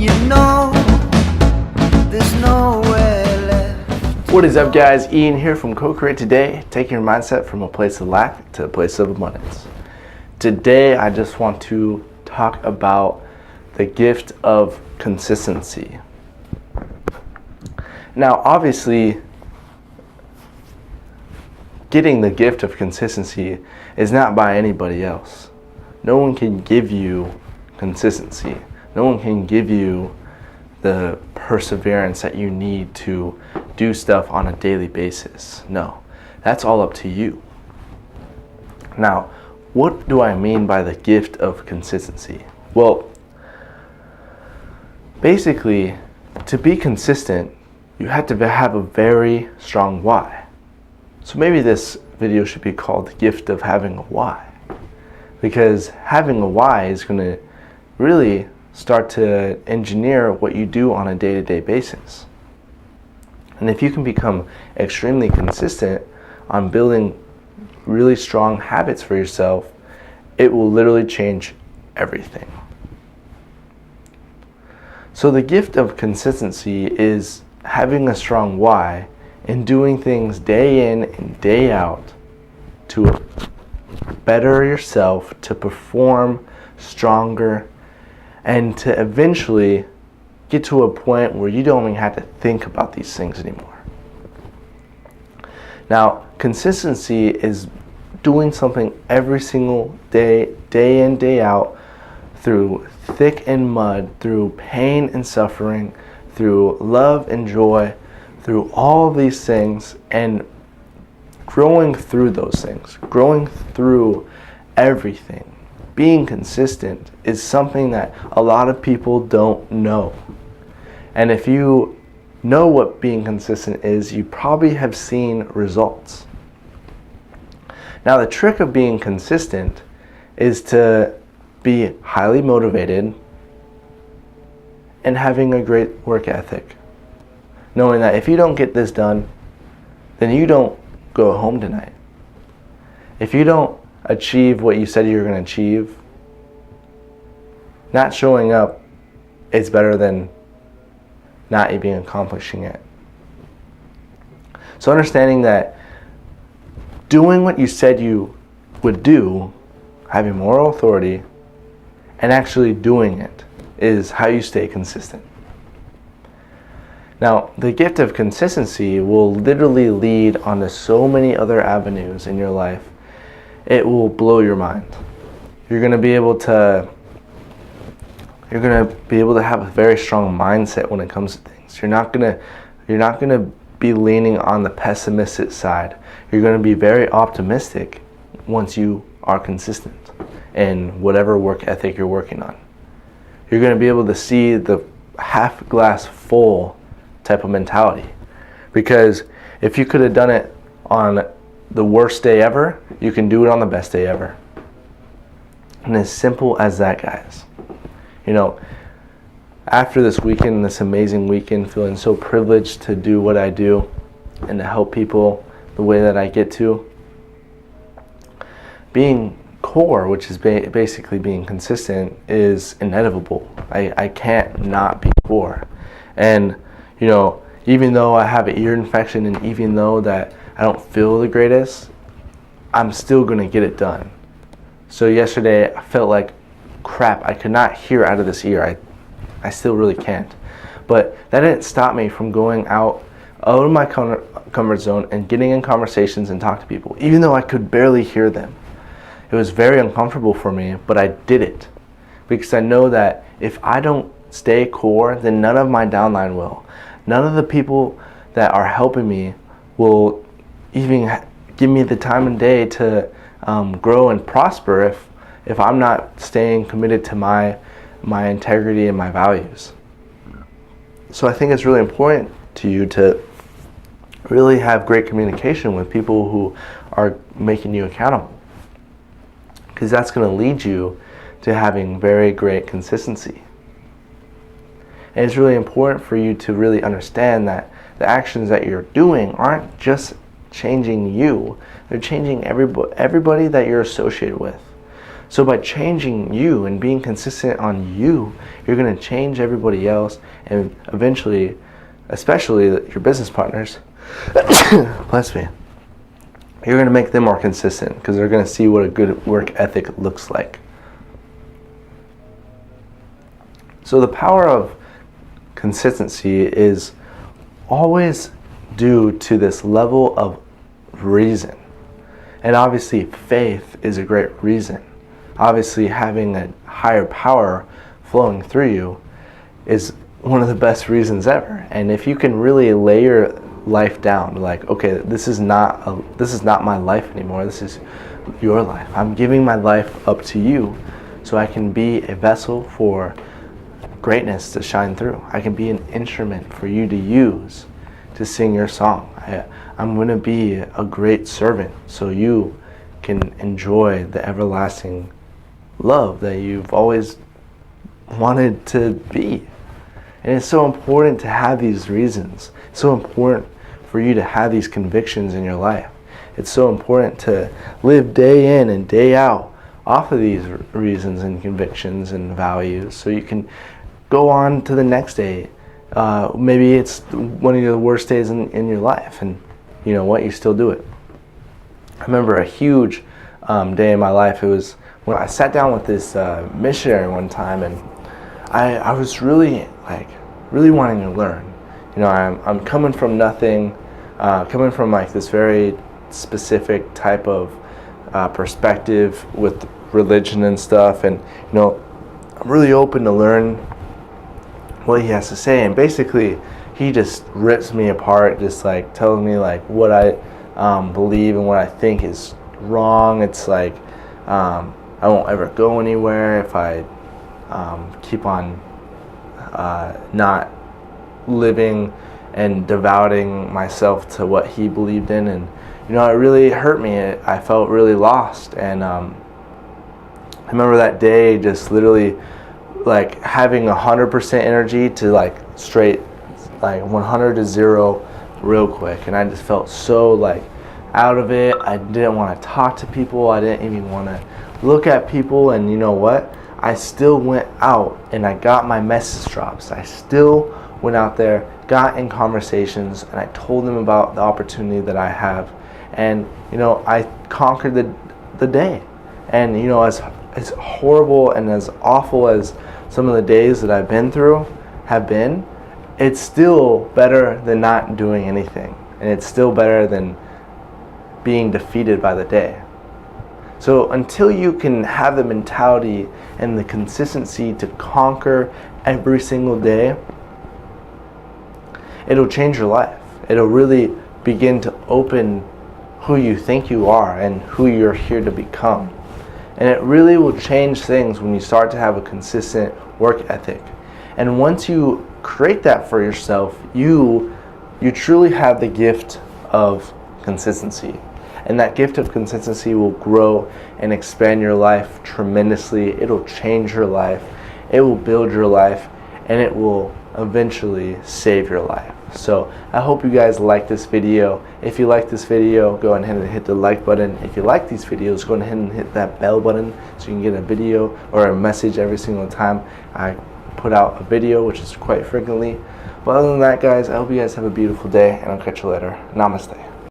you know there's nowhere left. What is up, guys? Ian here from Co-Create Today, taking your mindset from a place of lack to a place of abundance. Today, I just want to talk about the gift of consistency. Now, obviously, getting the gift of consistency is not by anybody else. No one can give you consistency. No one can give you the perseverance that you need to do stuff on a daily basis. No, that's all up to you. Now, what do I mean by the gift of consistency? Well, basically, to be consistent, you have to have a very strong why. So maybe this video should be called the gift of having a why, because having a why is going to really start to engineer what you do on a day-to-day basis. And if you can become extremely consistent on building really strong habits for yourself, it will literally change everything. So the gift of consistency is having a strong why and doing things day in and day out to better yourself, to perform stronger, and to eventually get to a point where you don't even have to think about these things anymore. Now, consistency is doing something every single day, day in, day out, through thick and mud, through pain and suffering, through love and joy, through all of these things, and growing through those things, growing through everything. Being consistent is something that a lot of people don't know. And if you know what being consistent is, you probably have seen results. Now, the trick of being consistent is to be highly motivated and having a great work ethic. Knowing that if you don't get this done, then you don't go home tonight. If you don't achieve what you said you were going to achieve, not showing up is better than not even accomplishing it. So understanding that doing what you said you would do, having moral authority, and actually doing it is how you stay consistent. Now, the gift of consistency will literally lead onto so many other avenues in your life. It will blow your mind. You're going to be able to have a very strong mindset when it comes to things. You're not going to be leaning on the pessimistic side. You're going to be very optimistic once you are consistent in whatever work ethic you're working on. You're going to be able to see the half glass full type of mentality, because if you could have done it on the worst day ever, you can do it on the best day ever. And as simple as that, guys. You know, after this weekend, this amazing weekend, feeling so privileged to do what I do and to help people the way that I get to, being core, which is basically being consistent, is inevitable. I can't not be core. And you know, even though I have an ear infection and even though that I don't feel the greatest, I'm still going to get it done. So yesterday I felt like crap. I could not hear out of this ear. I still really can't. But that didn't stop me from going out of my comfort zone and getting in conversations and talk to people, even though I could barely hear them. It was very uncomfortable for me, but I did it because I know that if I don't stay core, then none of my downline will. None of the people that are helping me will even give me the time and day to grow and prosper if I'm not staying committed to my integrity and my values. So I think it's really important to you to really have great communication with people who are making you accountable, because that's going to lead you to having very great consistency. And it's really important for you to really understand that the actions that you're doing aren't just changing you, they're changing everybody that you're associated with. So by changing you and being consistent on you, you're going to change everybody else, and eventually, especially your business partners, bless me, you're going to make them more consistent because they're going to see what a good work ethic looks like. So the power of consistency is always due to this level of reason. And obviously faith is a great reason. Obviously having a higher power flowing through you is one of the best reasons ever. And if you can really lay your life down, like, okay, this is not my life anymore, this is your life. I'm giving my life up to you so I can be a vessel for greatness to shine through. I can be an instrument for you to use to sing your song. I'm going to be a great servant so you can enjoy the everlasting love that you've always wanted to be. And it's so important to have these reasons. It's so important for you to have these convictions in your life. It's so important to live day in and day out off of these reasons and convictions and values so you can go on to the next day. Maybe it's one of the worst days in your life, and you know what, you still do it. I remember a huge day in my life. It was when I sat down with this missionary one time, and I was really wanting to learn. You know, I'm coming from nothing, coming from like this very specific type of perspective with religion and stuff, and you know, I'm really open to learn what he has to say. And basically he just rips me apart, just like telling me like what I believe and what I think is wrong. It's like I won't ever go anywhere if I keep on not living and devoting myself to what he believed in. And you know, it really hurt me. I felt really lost. And I remember that day just literally like having 100% energy to like straight like 100 to 0 real quick, and I just felt so like out of it. I didn't want to talk to people. I didn't even want to look at people. And you know what, I still went out and I got my message drops. I still went out there, got in conversations, and I told them about the opportunity that I have. And you know, I conquered the day. And you know, as horrible and as awful as some of the days that I've been through have been, it's still better than not doing anything. And it's still better than being defeated by the day. So until you can have the mentality and the consistency to conquer every single day, it'll change your life. It'll really begin to open who you think you are and who you're here to become. And it really will change things when you start to have a consistent work ethic. And once you create that for yourself, you truly have the gift of consistency. And that gift of consistency will grow and expand your life tremendously. It'll change your life. It will build your life, and it will eventually save your life. So I hope you guys like this video. If you like this video, go ahead and hit the like button. If you like these videos, go ahead and hit that bell button so you can get a video or a message every single time I put out a video, which is quite frequently. But other than that, guys, I hope you guys have a beautiful day, and I'll catch you later. Namaste.